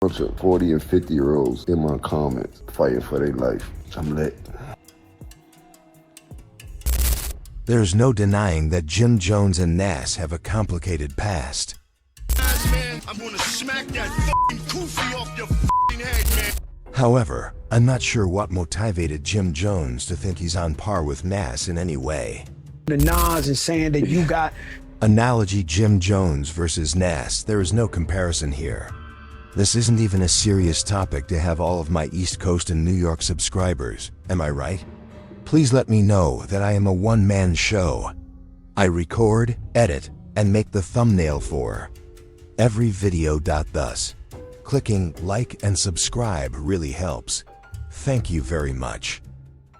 Bunch of 40 and 50-year-olds in my comments fighting for their life. I'm lit. There's no denying that Jim Jones and Nas have a complicated past. Man, I'm gonna smack that fucking kufi off your fucking head, man. However, I'm not sure what motivated Jim Jones to think he's on par with Nas in any way. The Nas and saying that you got... Analogy Jim Jones versus Nas, there is no comparison here. This isn't even a serious topic to have all of my East Coast and New York subscribers, am I right? Please let me know that I am a one-man show. I record, edit, and make the thumbnail for every video. Thus, clicking like and subscribe really helps. Thank you very much.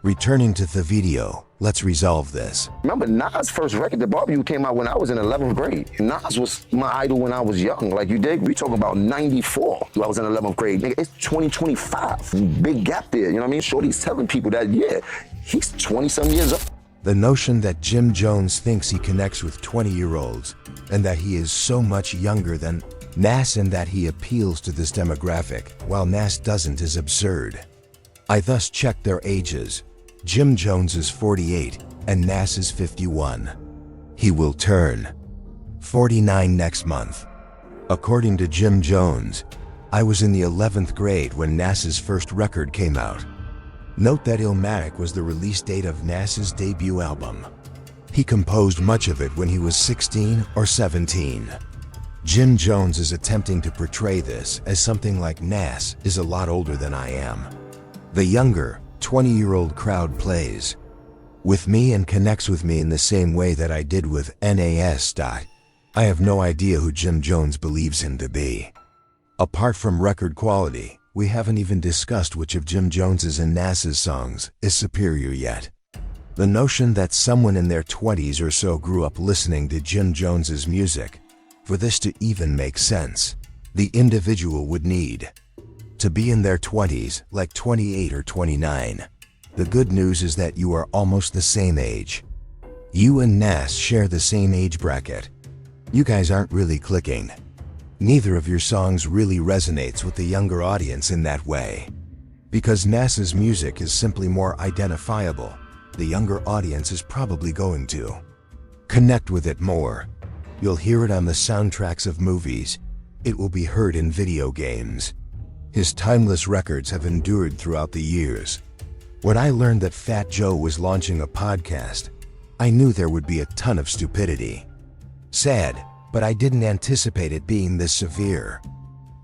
Returning to the video, let's resolve this. Remember, Nas' first record, The Barbecue, came out when I was in 11th grade. Nas was my idol when I was young. Like, you dig? We talking about 94. I was in 11th grade. Nigga, it's 2025. Big gap there, you know what I mean? Shorty's telling people that, yeah, he's 20-some years old. The notion that Jim Jones thinks he connects with 20-year-olds and that he is so much younger than Nas and that he appeals to this demographic while Nas doesn't is absurd. I thus checked their ages. Jim Jones is 48 and Nas is 51. He will turn 49 next month. According to Jim Jones, I was in the 11th grade when Nas's first record came out. Note that Illmatic was the release date of Nas's debut album. He composed much of it when he was 16 or 17. Jim Jones is attempting to portray this as something like Nas is a lot older than I am. The younger, 20-year-old crowd plays with me and connects with me in the same way that I did with Nas. I have no idea who Jim Jones believes him to be. Apart from record quality, we haven't even discussed which of Jim Jones's and Nas's songs is superior yet. The notion that someone in their 20s or so grew up listening to Jim Jones's music, for this to even make sense, the individual would need to be in their 20s, like 28 or 29. The good news is that you are almost the same age. You and Nas share the same age bracket. You guys aren't really clicking. Neither of your songs really resonates with the younger audience in that way. Because Nas's music is simply more identifiable, the younger audience is probably going to connect with it more. You'll hear it on the soundtracks of movies. It will be heard in video games. His timeless records have endured throughout the years. When I learned that Fat Joe was launching a podcast, I knew there would be a ton of stupidity. Sad, but I didn't anticipate it being this severe.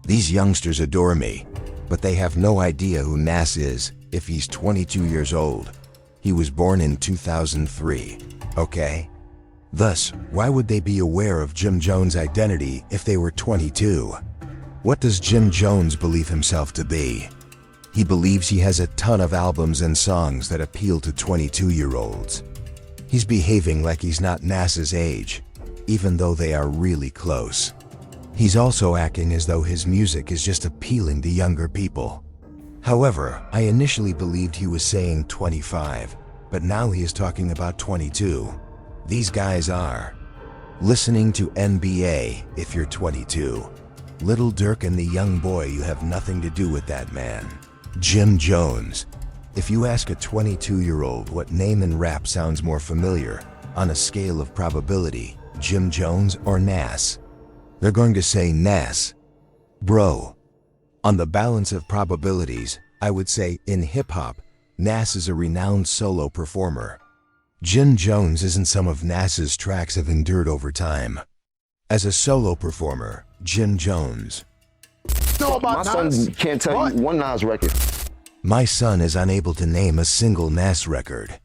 These youngsters adore me, but they have no idea who Nas is if he's 22 years old. He was born in 2003, okay? Thus, why would they be aware of Jim Jones' identity if they were 22? What does Jim Jones believe himself to be? He believes he has a ton of albums and songs that appeal to 22-year-olds. He's behaving like he's not Nas's age, even though they are really close. He's also acting as though his music is just appealing to younger people. However, I initially believed he was saying 25, but now he is talking about 22. These guys are listening to NBA if you're 22. Little Durk and the young boy, you have nothing to do with that man. Jim Jones. If you ask a 22-year-old what name in rap sounds more familiar, on a scale of probability, Jim Jones or Nas, they're going to say Nas. Bro. On the balance of probabilities, I would say in hip-hop, Nas is a renowned solo performer. Jim Jones isn't. Some of Nas's tracks have endured over time. As a solo performer, Jim Jones. My son can't tell you one Nas record. My son is unable to name a single Nas record.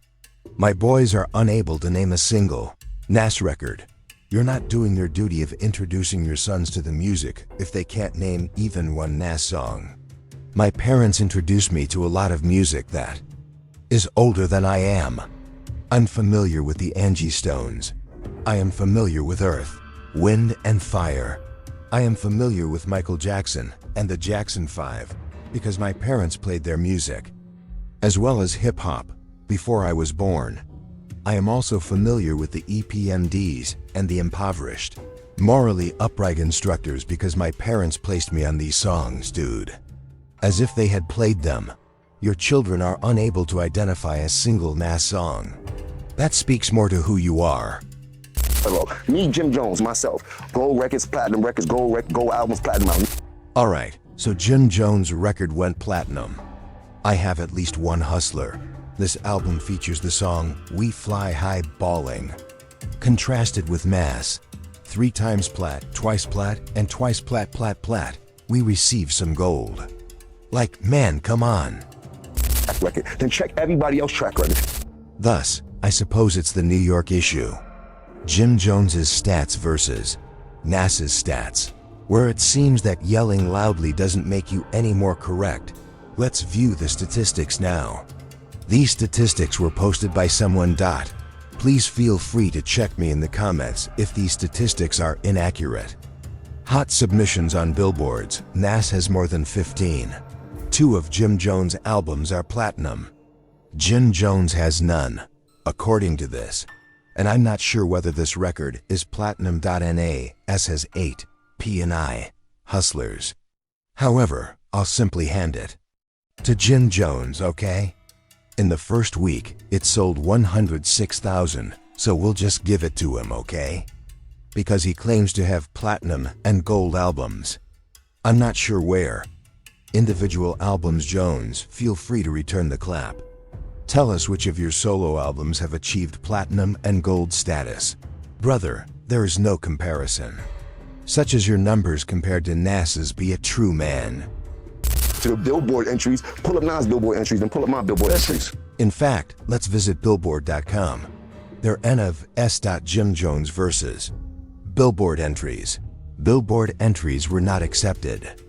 My boys are unable to name a single Nas record. You're not doing your duty of introducing your sons to the music if they can't name even one Nas song. My parents introduced me to a lot of music that is older than I am. I'm familiar with the Angie Stones. I am familiar with Earth, Wind and Fire. I am familiar with Michael Jackson and the Jackson 5 because my parents played their music, as well as hip-hop, before I was born. I am also familiar with the EPMDs and the Impoverished. Morally upright instructors because my parents placed me on these songs, dude. As if they had played them. Your children are unable to identify a single Nas song. That speaks more to who you are. Hello, me, Jim Jones, myself. Gold records, platinum records, gold albums, platinum albums. Alright, so Jim Jones' record went platinum. I have at least one hustler. This album features the song We Fly High Balling. Contrasted with Nas, 3 times plat, twice plat, and twice plat plat plat, we receive some gold. Like, man, come on. Record. Then check everybody else's track record. Thus, I suppose it's the New York issue. Jim Jones's stats versus Nas's stats, where it seems that yelling loudly doesn't make you any more correct. Let's view the statistics now. These statistics were posted by someone. Please feel free to check me in the comments if these statistics are inaccurate. Hot submissions on billboards, Nas has more than 15. 2 of Jim Jones' albums are platinum. Jim Jones has none, according to this. And I'm not sure whether this record is platinum. Nas has 8, P&I, hustlers. However, I'll simply hand it to Jim Jones, okay? In the first week, it sold 106,000, so we'll just give it to him, okay? Because he claims to have platinum and gold albums. I'm not sure where. Individual albums, Jones, feel free to return the clap. Tell us which of your solo albums have achieved platinum and gold status. Brother, there is no comparison. Such as your numbers compared to Nas's. Be a true man. To the Billboard entries, pull up Nas Billboard entries, and pull up my Billboard entries. In fact, let's visit Billboard.com. Their N of S. Jim Jones versus Billboard entries. Billboard entries were not accepted.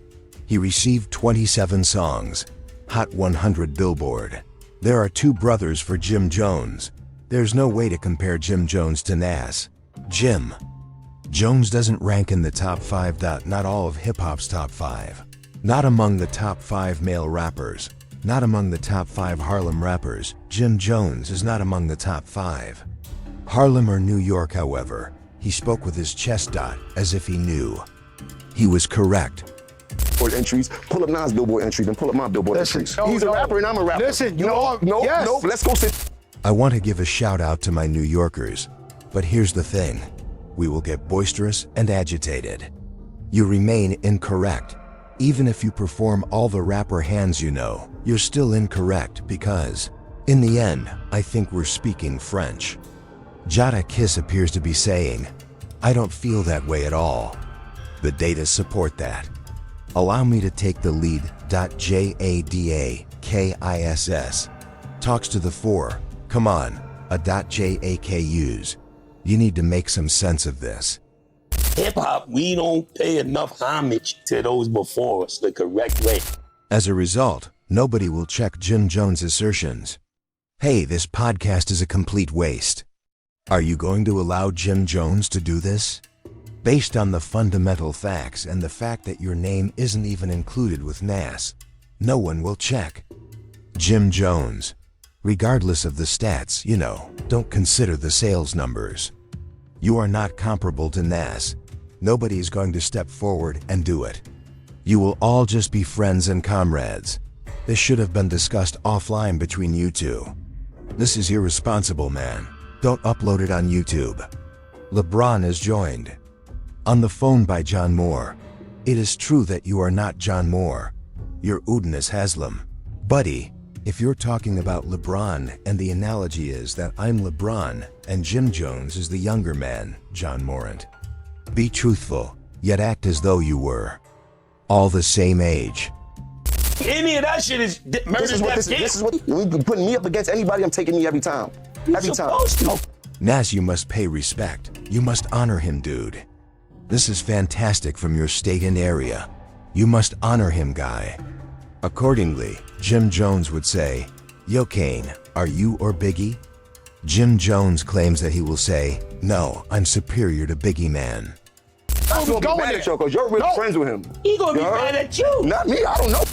He received 27 songs. Hot 100 Billboard. There are 2 brothers for Jim Jones. There's no way to compare Jim Jones to Nas. Jim Jones doesn't rank in the top 5. Not all of hip-hop's top 5. Not among the top 5 male rappers. Not among the top 5 Harlem rappers. Jim Jones is not among the top 5. Harlem or New York, however, he spoke with his chest. As if he knew. He was correct. Billboard entries, pull up Nas Billboard entries, and pull up my Billboard entries. He's a rapper and I'm a rapper. Listen, you no, are. no, Yes. no, let's go sit. I want to give a shout out to my New Yorkers, but here's the thing. We will get boisterous and agitated. You remain incorrect. Even if you perform all the rapper hands you know, you're still incorrect because, in the end, I think we're speaking French. Jada Kiss appears to be saying, I don't feel that way at all. The data support that. Allow me to take the lead. JADAKISS talks to the 4. Come on, a JAKUs. You need to make some sense of this. Hip hop, we don't pay enough homage to those before us the correct way. As a result, nobody will check Jim Jones' assertions. Hey, this podcast is a complete waste. Are you going to allow Jim Jones to do this? Based on the fundamental facts and the fact that your name isn't even included with Nas, no one will check. Jim Jones, regardless of the stats, don't consider the sales numbers. You are not comparable to Nas. Nobody is going to step forward and do it. You will all just be friends and comrades. This should have been discussed offline between you two. This is irresponsible, man. Don't upload it on YouTube. LeBron is joined on the phone by John Moore. It is true that you are not John Moore. You're Udonis Haslam. Buddy, if you're talking about LeBron and the analogy is that I'm LeBron and Jim Jones is the younger man, John Morant. Be truthful, yet act as though you were all the same age. Any of that shit is This is what you putting me up against anybody. I'm taking me every time. Every time. Nas, you must pay respect. You must honor him, dude. This is fantastic from your state and area. You must honor him, guy. Accordingly, Jim Jones would say, Yo Kane, are you or Biggie? Jim Jones claims that he will say, no, I'm superior to Biggie, man. I'm gonna be mad at you because you're really friends with him. He gonna be mad at you. Not me, I don't know.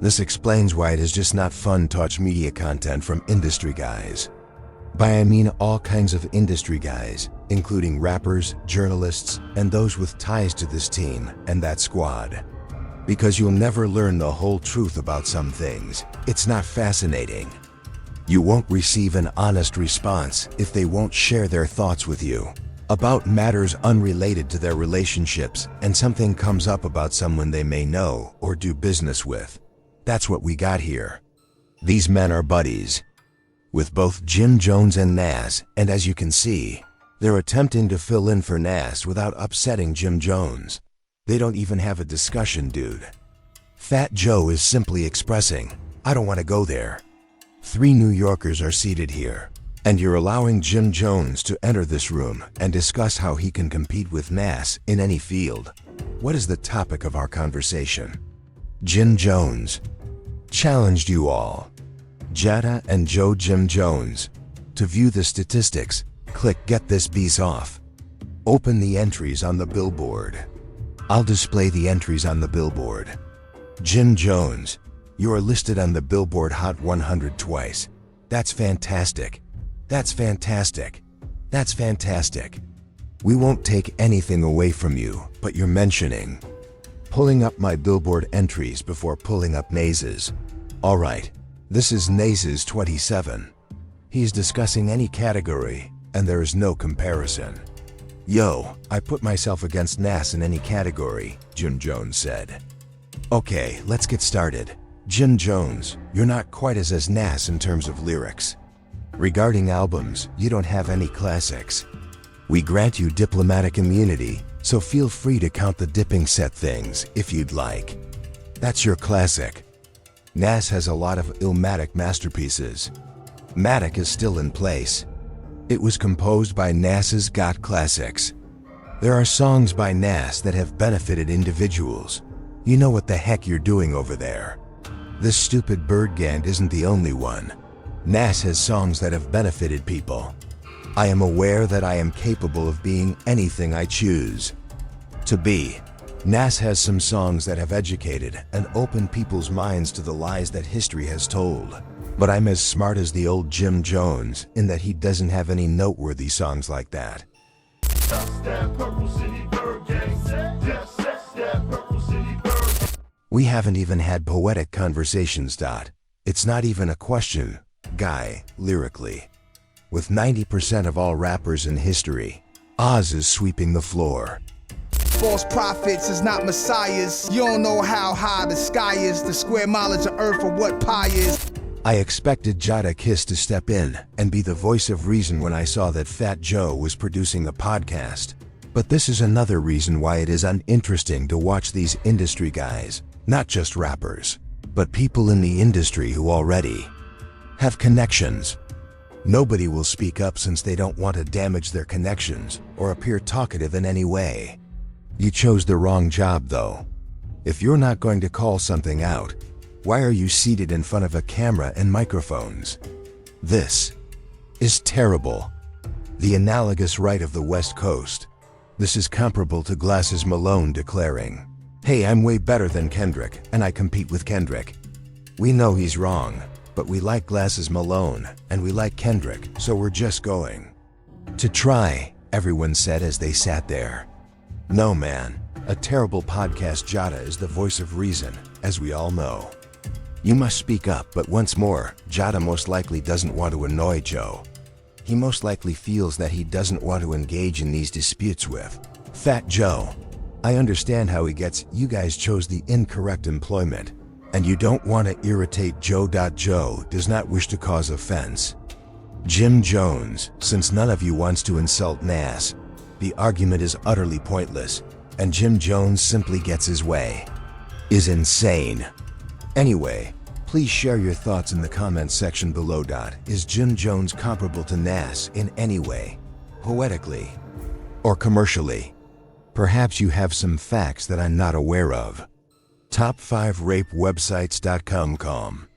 This explains why it is just not fun to watch media content from industry guys. By I mean all kinds of industry guys. including rappers, journalists, and those with ties to this team and that squad. Because you'll never learn the whole truth about some things. It's not fascinating. You won't receive an honest response if they won't share their thoughts with you about matters unrelated to their relationships, and something comes up about someone they may know or do business with. That's what we got here. These men are buddies with both Jim Jones and Nas, and as you can see, they're attempting to fill in for Nas without upsetting Jim Jones. They don't even have a discussion, dude. Fat Joe is simply expressing, "I don't want to go there." 3 New Yorkers are seated here, and you're allowing Jim Jones to enter this room and discuss how he can compete with Nas in any field. What is the topic of our conversation? Jim Jones challenged you all, Jada and Joe Jim Jones. To view the statistics, click Get This Beast Off. Open the entries on the billboard. I'll display the entries on the billboard. Jim Jones, you are listed on the Billboard Hot 100 twice. That's fantastic. That's fantastic. That's fantastic. We won't take anything away from you, but you're mentioning pulling up my Billboard entries before pulling up Nas's. All right, this is Nas's 27. He's discussing any category, and there is no comparison. Yo, I put myself against Nas in any category, Jim Jones said. Okay, let's get started. Jim Jones, you're not quite as Nas in terms of lyrics. Regarding albums, you don't have any classics. We grant you diplomatic immunity, so feel free to count the dipping set things if you'd like. That's your classic. Nas has a lot of Illmatic masterpieces. Matic is still in place. It was composed by Nas's Got Classics. There are songs by Nas that have benefited individuals. You know what the heck you're doing over there. This stupid bird gang isn't the only one. Nas has songs that have benefited people. I am aware that I am capable of being anything I choose to be. Nas has some songs that have educated and opened people's minds to the lies that history has told. But I'm as smart as the old Jim Jones in that he doesn't have any noteworthy songs like that. We haven't even had poetic conversations. It's not even a question, guy, lyrically. With 90% of all rappers in history, Oz is sweeping the floor. False prophets is not messiahs. You don't know how high the sky is, the square mileage of earth or what pi is. I expected Jada Kiss to step in and be the voice of reason when I saw that Fat Joe was producing a podcast. But this is another reason why it is uninteresting to watch these industry guys, not just rappers, but people in the industry who already have connections. Nobody will speak up since they don't want to damage their connections or appear talkative in any way. You chose the wrong job though. If you're not going to call something out, why are you seated in front of a camera and microphones? This is terrible. The analogous right of the West Coast. This is comparable to Glasses Malone declaring, "Hey, I'm way better than Kendrick, and I compete with Kendrick." We know he's wrong, but we like Glasses Malone, and we like Kendrick, so we're just going to try, everyone said as they sat there. No man, a terrible podcast. Jada is the voice of reason, as we all know. You must speak up, but once more, Jada most likely doesn't want to annoy Joe. He most likely feels that he doesn't want to engage in these disputes with Fat Joe. I understand how he gets. You guys chose the incorrect employment, and you don't want to irritate Joe. Joe does not wish to cause offense. Jim Jones, since none of you wants to insult Nas, the argument is utterly pointless, and Jim Jones simply gets his way. Is insane. Anyway, please share your thoughts in the comments section below. Is Jim Jones comparable to Nas in any way, poetically or commercially? Perhaps you have some facts that I'm not aware of. Top 5 rapewebsites.com.